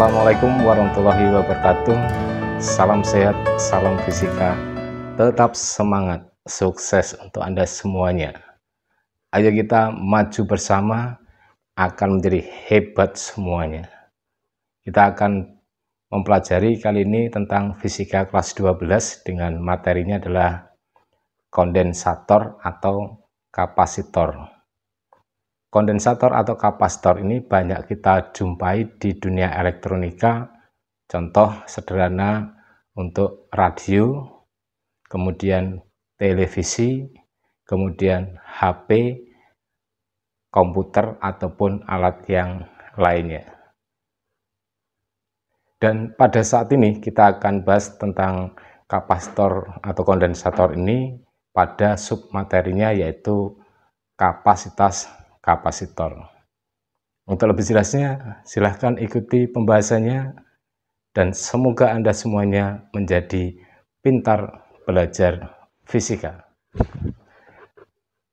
Assalamualaikum warahmatullahi wabarakatuh. Salam sehat, salam fisika. Tetap semangat, sukses untuk Anda semuanya. Ayo kita maju bersama, akan menjadi hebat semuanya. Kita akan mempelajari kali ini tentang fisika kelas 12 dengan materinya adalah kondensator atau kapasitor. Kondensator atau kapasitor ini banyak kita jumpai di dunia elektronika. Contoh sederhana untuk radio, kemudian televisi, kemudian HP, komputer ataupun alat yang lainnya. Dan pada saat ini kita akan bahas tentang kapasitor atau kondensator ini pada submaterinya, yaitu kapasitas kapasitor. Untuk lebih jelasnya, silahkan ikuti pembahasannya dan semoga Anda semuanya menjadi pintar belajar fisika.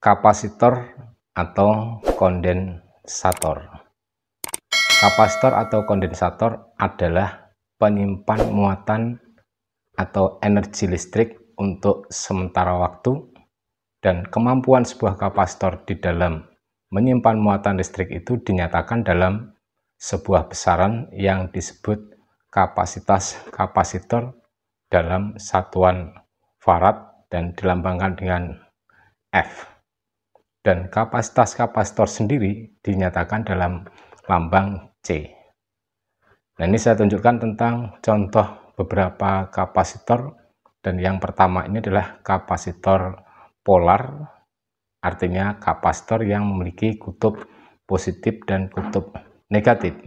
Kapasitor atau kondensator. Kapasitor atau kondensator adalah penyimpan muatan atau energi listrik untuk sementara waktu, dan kemampuan sebuah kapasitor di dalam menyimpan muatan listrik itu dinyatakan dalam sebuah besaran yang disebut kapasitas kapasitor dalam satuan farad dan dilambangkan dengan F. Dan kapasitas kapasitor sendiri dinyatakan dalam lambang C. Nah, ini saya tunjukkan tentang contoh beberapa kapasitor, dan yang pertama ini adalah kapasitor polar. Artinya kapasitor yang memiliki kutub positif dan kutub negatif.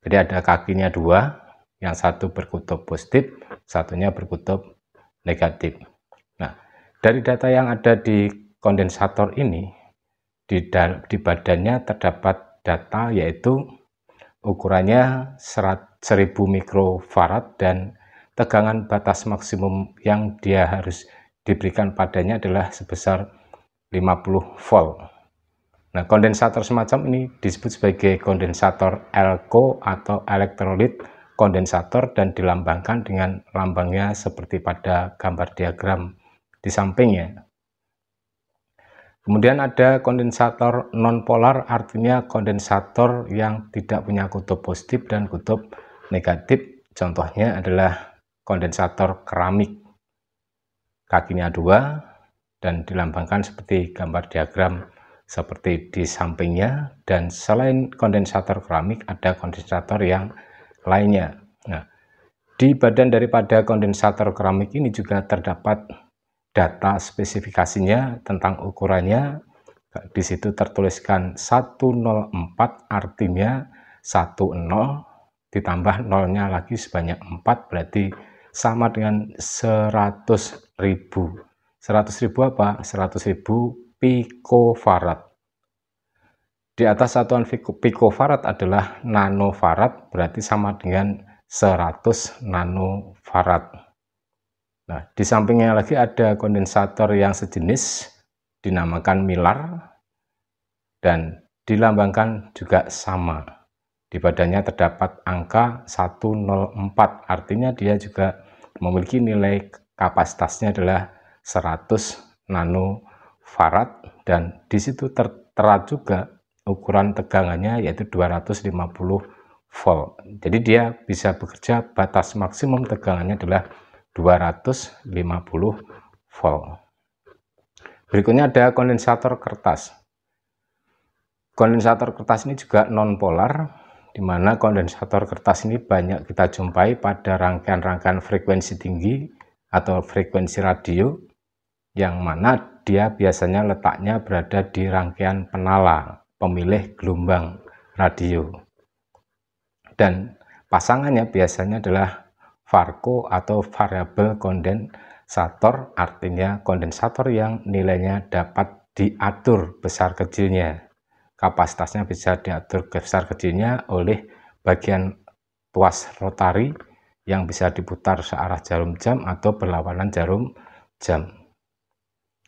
Jadi ada kakinya dua, yang satu berkutub positif, satunya berkutub negatif. Nah, dari data yang ada di kondensator ini, di badannya terdapat data yaitu ukurannya 1000 mikrofarad dan tegangan batas maksimum yang dia harus diberikan padanya adalah sebesar 50 volt. Nah, kondensator semacam ini disebut sebagai kondensator ELCO atau elektrolit kondensator dan dilambangkan dengan lambangnya seperti pada gambar diagram di sampingnya. Kemudian ada kondensator nonpolar, artinya kondensator yang tidak punya kutub positif dan kutub negatif. Contohnya adalah kondensator keramik. Kakinya dua dan dilambangkan seperti gambar diagram seperti di sampingnya. Dan selain kondensator keramik ada kondensator yang lainnya. Nah, di badan daripada kondensator keramik ini juga terdapat data spesifikasinya tentang ukurannya. Di situ tertuliskan 104, artinya 10 ditambah nolnya lagi sebanyak 4 berarti sama dengan 100.000. 100.000 apa? 100.000 pikofarad. Di atas satuan pikofarad adalah nanofarad, berarti sama dengan 100 nanofarad. Nah, di sampingnya lagi ada kondensator yang sejenis dinamakan milar dan dilambangkan juga sama. Di badannya terdapat angka 104, artinya dia juga memiliki nilai kapasitasnya adalah 100 nanofarad, dan di situ tertera juga ukuran tegangannya yaitu 250 volt. Jadi dia bisa bekerja, batas maksimum tegangannya adalah 250 volt. Berikutnya ada kondensator kertas. Kondensator kertas ini juga nonpolar, di mana kondensator kertas ini banyak kita jumpai pada rangkaian-rangkaian frekuensi tinggi atau frekuensi radio, yang mana dia biasanya letaknya berada di rangkaian penala pemilih gelombang radio. Dan pasangannya biasanya adalah varco atau variabel kondensator, artinya kondensator yang nilainya dapat diatur besar kecilnya. Kapasitasnya bisa diatur besar kecilnya oleh bagian tuas rotari yang bisa diputar searah jarum jam atau berlawanan jarum jam,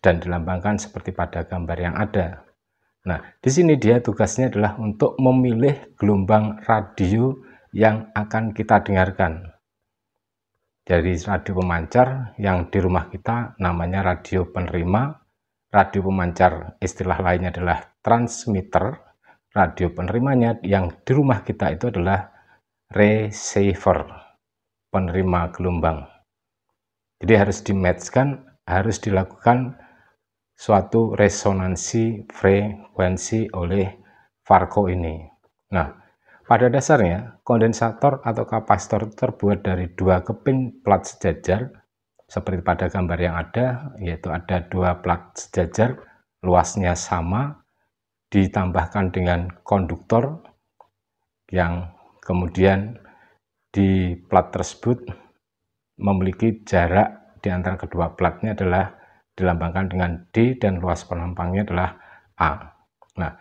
dan dilambangkan seperti pada gambar yang ada. Nah, di sini dia tugasnya adalah untuk memilih gelombang radio yang akan kita dengarkan. Dari radio pemancar yang di rumah kita namanya radio penerima, radio pemancar istilah lainnya adalah transmitter, radio penerimanya yang di rumah kita itu adalah receiver, penerima gelombang. Jadi harus di-match-kan, harus dilakukan suatu resonansi frekuensi oleh Farco ini. Nah, pada dasarnya kondensator atau kapasitor terbuat dari dua keping plat sejajar seperti pada gambar yang ada, yaitu ada dua plat sejajar luasnya sama ditambahkan dengan konduktor yang kemudian di plat tersebut memiliki jarak di antara kedua platnya adalah dilambangkan dengan D dan luas penampangnya adalah A. Nah,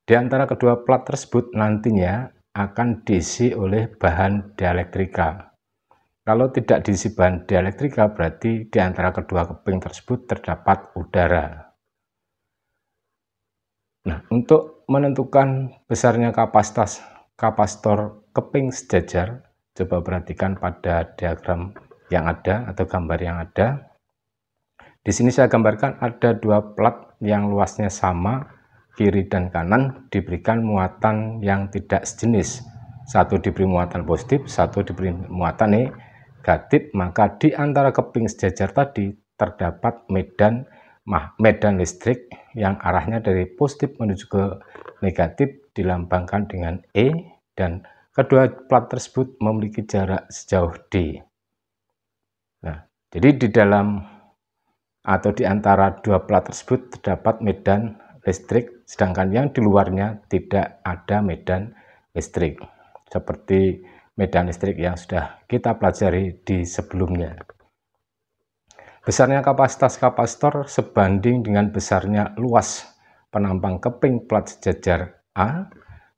di antara kedua plat tersebut nantinya akan diisi oleh bahan dielektrika. Kalau tidak diisi bahan dielektrika berarti di antara kedua keping tersebut terdapat udara. Nah, untuk menentukan besarnya kapasitor keping sejajar, coba perhatikan pada diagram yang ada atau gambar yang ada. Di sini saya gambarkan ada dua plat yang luasnya sama, kiri dan kanan diberikan muatan yang tidak sejenis. Satu diberi muatan positif, satu diberi muatan negatif, maka di antara keping sejajar tadi terdapat medan listrik yang arahnya dari positif menuju ke negatif dilambangkan dengan E, dan kedua plat tersebut memiliki jarak sejauh D. Nah, jadi di dalam atau di antara dua plat tersebut terdapat medan listrik, sedangkan yang di luarnya tidak ada medan listrik, seperti medan listrik yang sudah kita pelajari di sebelumnya. Besarnya kapasitas kapasitor sebanding dengan besarnya luas penampang keping plat sejajar A,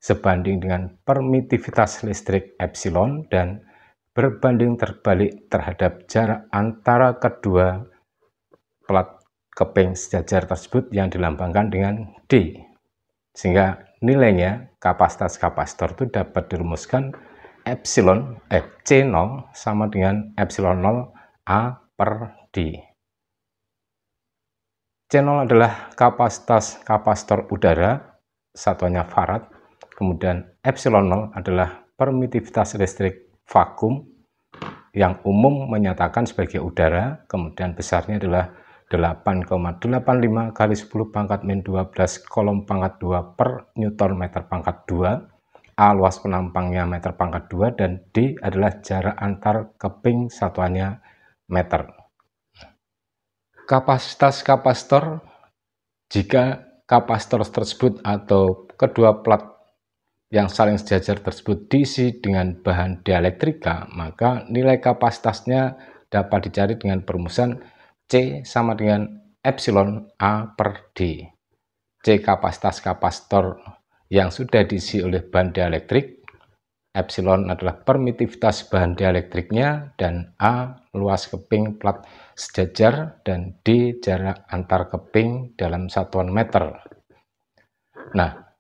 sebanding dengan permitivitas listrik epsilon, dan berbanding terbalik terhadap jarak antara kedua plat keping sejajar tersebut yang dilambangkan dengan D. Sehingga nilainya kapasitas kapasitor itu dapat dirumuskan C0 sama dengan epsilon 0 A per D. C0 adalah kapasitas kapasitor udara, satuannya farad. Kemudian epsilon 0 adalah permitivitas listrik vakum yang umum menyatakan sebagai udara. Kemudian besarnya adalah 8,85 kali 10 pangkat min 12 kolom pangkat 2 per Newton meter pangkat 2. A luas penampangnya meter pangkat 2 dan D adalah jarak antar keping satuannya meter. Kapasitas kapasitor, jika kapasitor tersebut atau kedua plat yang saling sejajar tersebut diisi dengan bahan dielektrika, maka nilai kapasitasnya dapat dicari dengan perumusan C sama dengan epsilon A per D. C kapasitas kapasitor yang sudah diisi oleh bahan dielektrik, epsilon adalah permitivitas bahan dielektriknya, dan A luas keping plat sejajar, dan D jarak antar keping dalam satuan meter. Nah,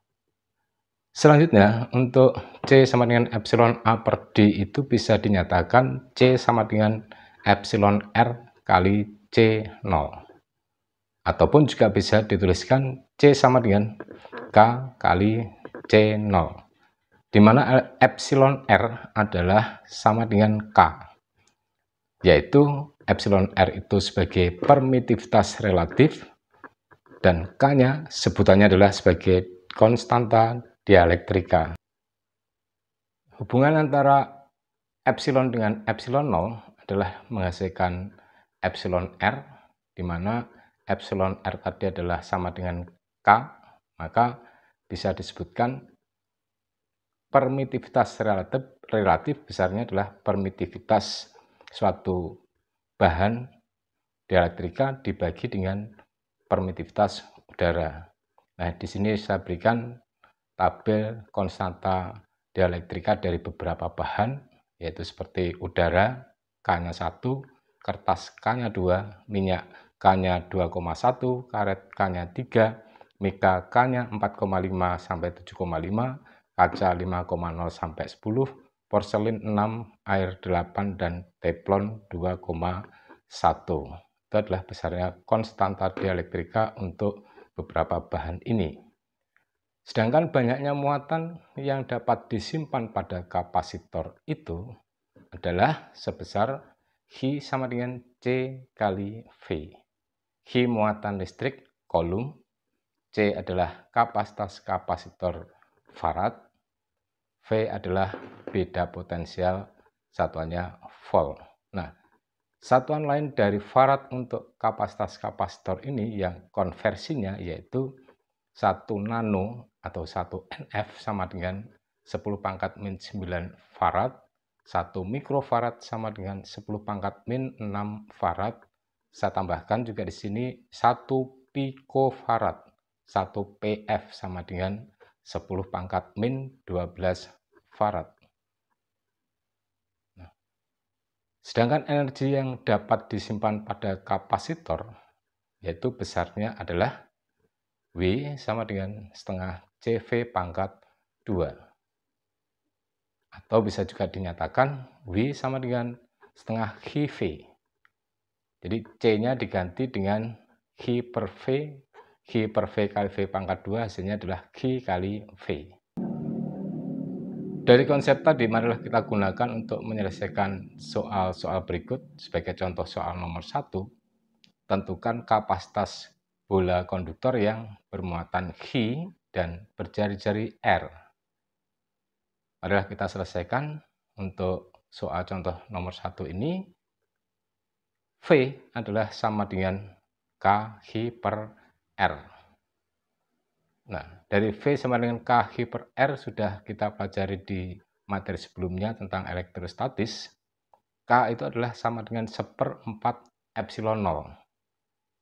selanjutnya untuk C sama dengan epsilon A per D itu bisa dinyatakan C sama dengan epsilon R kali C0, ataupun juga bisa dituliskan C sama dengan K kali C0, di mana epsilon R adalah sama dengan K, yaitu epsilon R itu sebagai permitivitas relatif dan K-nya sebutannya adalah sebagai konstanta dielektrika. Hubungan antara epsilon dengan epsilon 0 adalah menghasilkan epsilon R, di mana epsilon R tadi adalah sama dengan K, maka bisa disebutkan permitivitas relatif besarnya adalah permitivitas suatu bahan dielektrika dibagi dengan permitivitas udara. Nah, di sini saya berikan tabel konstanta dielektrika dari beberapa bahan, yaitu seperti udara K-nya 1, kertas K-nya 2, minyak K-nya 2,1, karet K-nya 3, mika K-nya 4,5 sampai 7,5, kaca 5,0 sampai 10, porselin 6, air 8, dan teflon 2,1. Itu adalah besarnya konstanta dielektrika untuk beberapa bahan ini. Sedangkan banyaknya muatan yang dapat disimpan pada kapasitor itu adalah sebesar H sama dengan C kali V. H muatan listrik Coulomb, C adalah kapasitas kapasitor Farad, V adalah beda potensial, satuannya volt. Nah, satuan lain dari Farad untuk kapasitas kapasitor ini yang konversinya yaitu 1 nano atau 1 NF sama dengan 10⁻⁹ Farad, 1 mikrofarad sama dengan 10⁻⁻6 Farad. Saya tambahkan juga di sini 1 picofarad, 1 PF sama dengan 10⁻⁻12 Farad. Sedangkan energi yang dapat disimpan pada kapasitor yaitu besarnya adalah W sama dengan setengah CV pangkat 2. Atau bisa juga dinyatakan W sama dengan setengah HIV. Jadi C-nya diganti dengan H per V. H per V kali V pangkat 2 hasilnya adalah G kali V. Dari konsep tadi, marilah kita gunakan untuk menyelesaikan soal-soal berikut. Sebagai contoh soal nomor 1, tentukan kapasitas bola konduktor yang bermuatan H dan berjari-jari R. Marilah kita selesaikan. Untuk soal contoh nomor 1 ini, V adalah sama dengan KH per R. Nah, dari V sama dengan KH per R sudah kita pelajari di materi sebelumnya tentang elektrostatis. K itu adalah sama dengan 1/4 epsilon 0.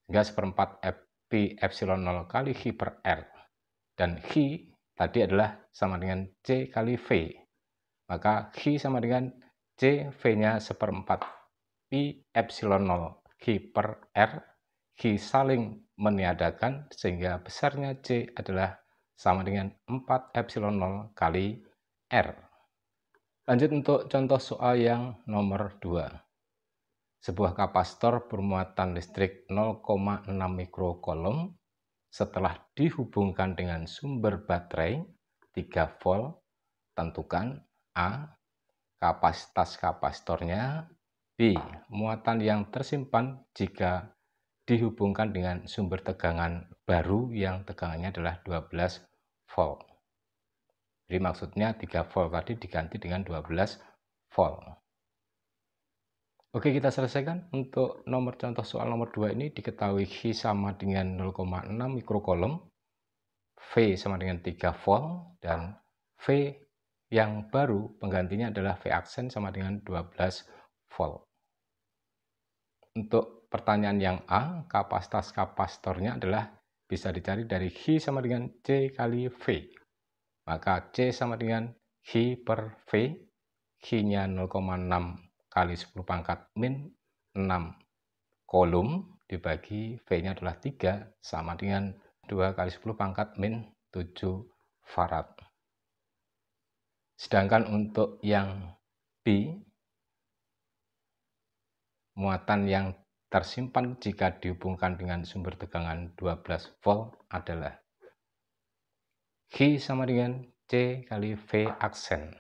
Sehingga 1/4 pi epsilon 0 kali H per R. Dan H tadi adalah sama dengan C kali V. Maka H sama dengan C, V-nya 1/4 pi epsilon 0 H per R. H saling meniadakan sehingga besarnya C adalah sama dengan 4 epsilon 0 kali R. Lanjut untuk contoh soal yang nomor 2. Sebuah kapasitor bermuatan listrik 0,6 mikrocoulomb setelah dihubungkan dengan sumber baterai 3 volt, tentukan A. Kapasitas kapasitornya, B. Muatan yang tersimpan jika dihubungkan dengan sumber tegangan baru yang tegangannya adalah 12 volt. Jadi maksudnya 3 volt tadi diganti dengan 12 volt. Oke, kita selesaikan. Untuk nomor contoh soal nomor 2 ini diketahui H sama dengan 0,6 mikrocoulomb, V sama dengan 3 volt, dan V yang baru penggantinya adalah V aksen sama dengan 12 volt. Untuk pertanyaan yang A, kapasitas kapasitornya adalah bisa dicari dari H sama dengan C kali V. Maka C sama dengan H per V, H-nya 0,6 kali 10⁻⁻6 coulomb dibagi V-nya adalah 3 sama dengan 2 kali 10⁻⁻7 farad. Sedangkan untuk yang B, muatan yang tersimpan jika dihubungkan dengan sumber tegangan 12 volt adalah H sama dengan C kali V aksen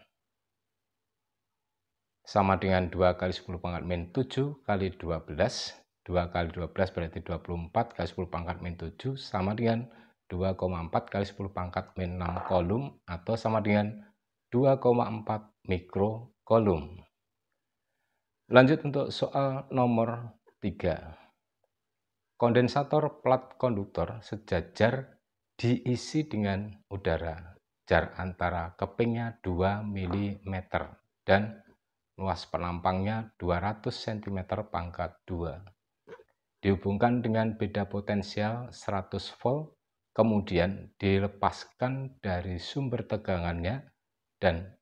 sama dengan 2 kali 10⁻⁷ kali 12. 2 kali 12 berarti 24 kali 10⁻⁷ sama dengan 2,4 kali 10⁻�6 coulomb atau sama dengan 2,4 mikrocoulomb. Lanjut untuk soal nomor 3. Kondensator plat konduktor sejajar diisi dengan udara. Jar antara kepingnya 2 mm dan luas penampangnya 200 cm pangkat 2. Dihubungkan dengan beda potensial 100 volt, kemudian dilepaskan dari sumber tegangannya dan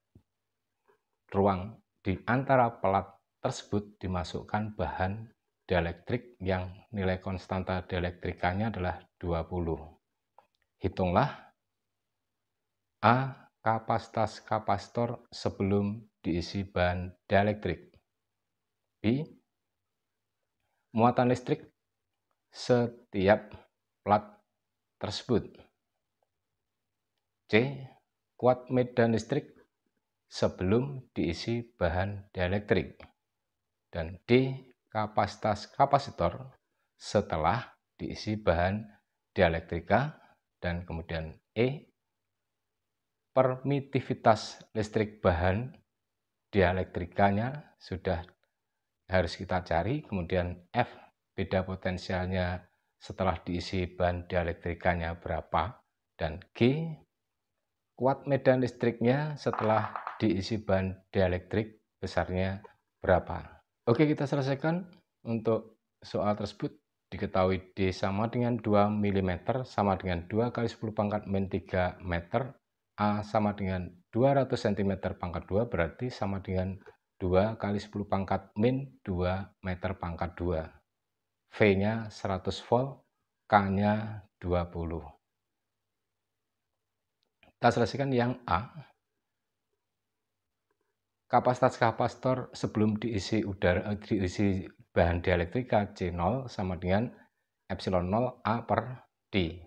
ruang di antara plat tersebut dimasukkan bahan dielektrik yang nilai konstanta dielektrikanya adalah 20. Hitunglah A. Kapasitas kapasitor sebelum diisi bahan dielektrik. B. Muatan listrik setiap plat tersebut. C. Kuat medan listrik sebelum diisi bahan dielektrik. Dan D. Kapasitas kapasitor setelah diisi bahan dielektrika. Dan kemudian E. Permitivitas listrik bahan dielektrikanya sudah harus kita cari. Kemudian F. Beda potensialnya setelah diisi bahan dielektrikanya berapa. Dan G. Kuat medan listriknya setelah diisi bahan dielektrik besarnya berapa. Oke, kita selesaikan. Untuk soal tersebut diketahui D sama dengan 2 mm sama dengan 2 kali 10 pangkat min 3 meter. A sama dengan 200 cm pangkat 2 berarti sama dengan 2 kali 10 pangkat min 2 meter pangkat 2. V-nya 100 volt, K-nya 20. Kita selesaikan yang A. Kapasitas kapasitor sebelum diisi bahan dielektrika C0 sama dengan epsilon 0 A per D.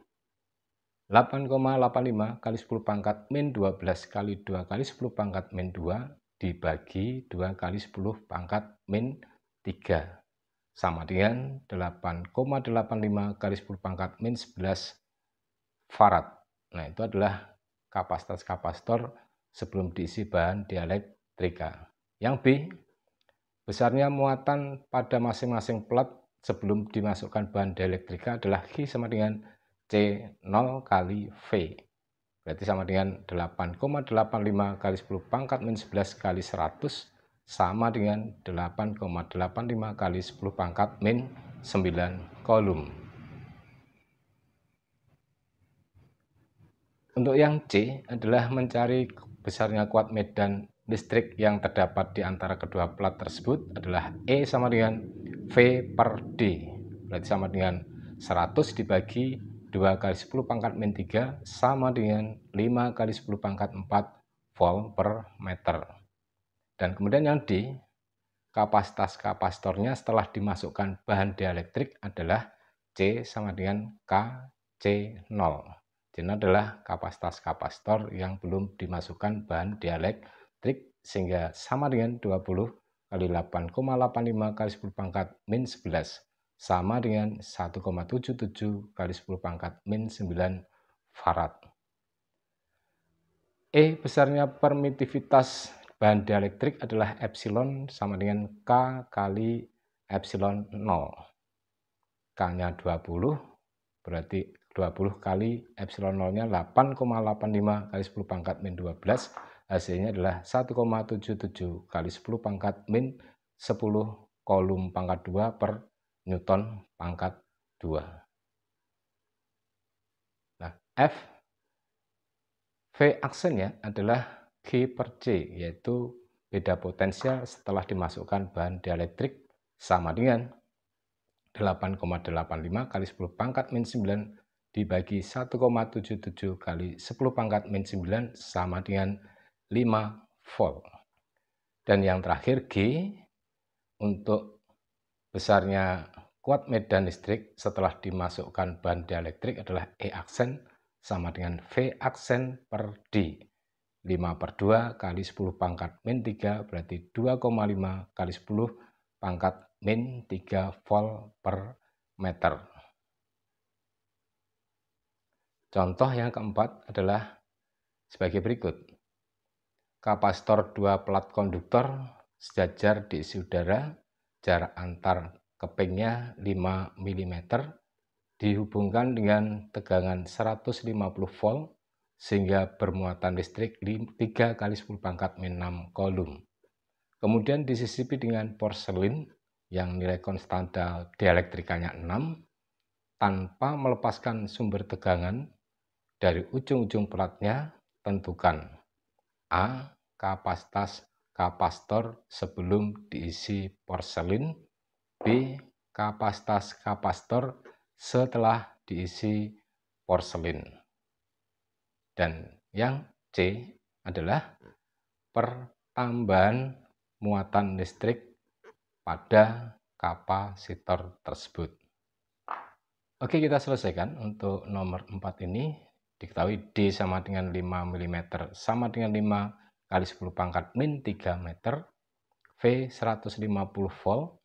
8,85 kali 10 pangkat min 12 kali 2 kali 10 pangkat min 2 dibagi 2 kali 10 pangkat min 3 sama dengan 8,85 kali 10 pangkat min 11 farad. Nah, itu adalah kapasitas kapasitor sebelum diisi bahan dielektrika. Yang B, besarnya muatan pada masing-masing plat sebelum dimasukkan bahan dielektrika adalah G sama dengan C0 kali V. Berarti sama dengan 8,85 kali 10 pangkat min 11 kali 100 sama dengan 8,85 kali 10 pangkat min 9 kolom. Untuk yang C adalah mencari besarnya kuat medan listrik yang terdapat di antara kedua plat tersebut adalah E sama dengan V per D. Berarti sama dengan 100 dibagi 2 kali 10 pangkat min 3 sama dengan 5 kali 10 pangkat 4 volt per meter. Dan kemudian yang D, kapasitas kapasitornya setelah dimasukkan bahan dielektrik adalah C sama dengan K C0. C0 adalah kapasitas kapasitor yang belum dimasukkan bahan dielektrik sehingga sama dengan 20 kali 8,85 kali 10 pangkat min 11 sama dengan 1,77 kali 10 pangkat min 9 farad. E besarnya permitivitas bahan dielektrik adalah epsilon sama dengan K kali epsilon 0. K-nya 20, berarti 20 kali epsilon 0-nya 8,85 kali 10 pangkat min 12, hasilnya adalah 1,77 kali 10 pangkat min 10 kolom pangkat 2 per Newton pangkat 2. Nah, F, V aksennya adalah G per C, yaitu beda potensial setelah dimasukkan bahan dielektrik sama dengan 8,85 kali 10 pangkat min 9 dibagi 1,77 kali 10 pangkat min 9 sama dengan 5 volt. Dan yang terakhir G, untuk besarnya kuat medan listrik setelah dimasukkan bahan dielektrik adalah E aksen sama dengan V aksen per D. 5 per 2 kali 10 pangkat min 3 berarti 2,5 kali 10 pangkat min 3 volt per meter. Contoh yang keempat adalah sebagai berikut. Kapasitor 2 plat konduktor sejajar diisi udara, jarak antar kepingnya 5 mm, dihubungkan dengan tegangan 150 volt sehingga bermuatan listrik 3 kali 10 pangkat min 6 kolom. Kemudian disisipi dengan porselin yang nilai konstanta dielektrikanya 6 tanpa melepaskan sumber tegangan dari ujung-ujung platnya. Tentukan A. Kapasitas kapasitor sebelum diisi porselin. B. Kapasitas kapasitor setelah diisi porselin. Dan yang C adalah tambahan muatan listrik pada kapasitor tersebut. Oke, kita selesaikan. Untuk nomor 4 ini diketahui D sama dengan 5 mm sama dengan 5 kali 10 pangkat min 3 meter, V 150 volt,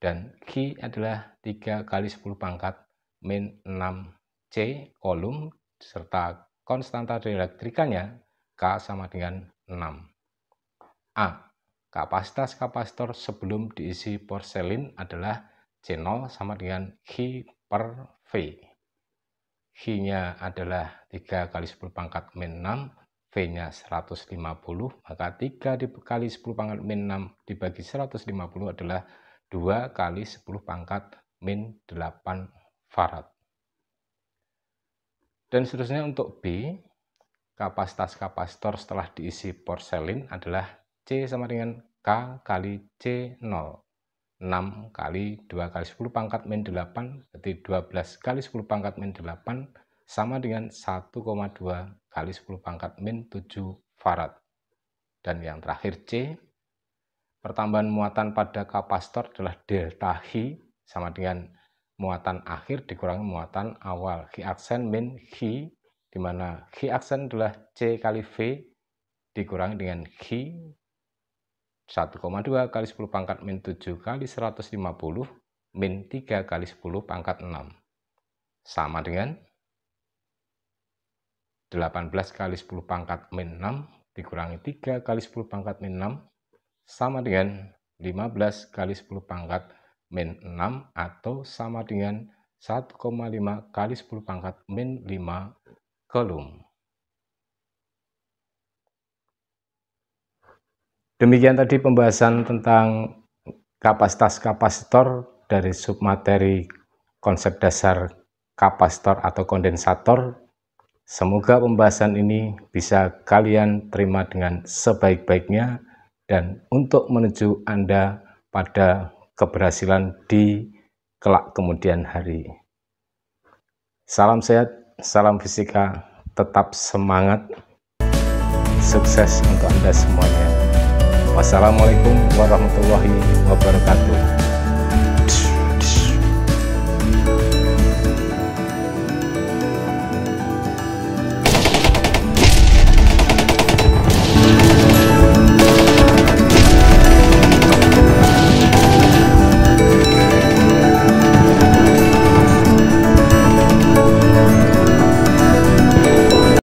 dan Q adalah 3 kali 10 pangkat min 6 C kolom, serta konstanta dielektrikanya K sama dengan 6. A. Kapasitas kapasitor sebelum diisi porselin adalah C0 sama dengan Q per V. Q-nya adalah 3 kali 10 pangkat min 6, V-nya 150, maka 3 dikali 10 pangkat min 6 dibagi 150 adalah 2 kali 10 pangkat min 8 farad. Dan seterusnya untuk B, kapasitas kapasitor setelah diisi porselin adalah C sama dengan K kali C0. 6 kali 2 kali 10 pangkat min 8, berarti 12 kali 10 pangkat min 8 sama dengan 1,2 kali 10 pangkat min 7 farad. Dan yang terakhir C, pertambahan muatan pada kapasitor adalah delta H sama dengan muatan akhir dikurangi muatan awal. Q aksen min Q, di mana Q aksen adalah C kali V dikurangi dengan Q 1,2 kali 10 pangkat min 7 kali 150 min 3 kali 10 pangkat 6 sama dengan 18 kali 10 pangkat min 6 dikurangi 3 kali 10 pangkat min 6 sama dengan 15 kali 10 pangkat min 6 atau sama dengan 1,5 kali 10 pangkat min 5 kolom. Demikian tadi pembahasan tentang kapasitas kapasitor dari submateri konsep dasar kapasitor atau kondensator. Semoga pembahasan ini bisa kalian terima dengan sebaik-baiknya dan untuk menuju Anda pada keberhasilan di kelak kemudian hari. Salam sehat, salam fisika, tetap semangat, sukses untuk Anda semuanya. Wassalamualaikum warahmatullahi wabarakatuh.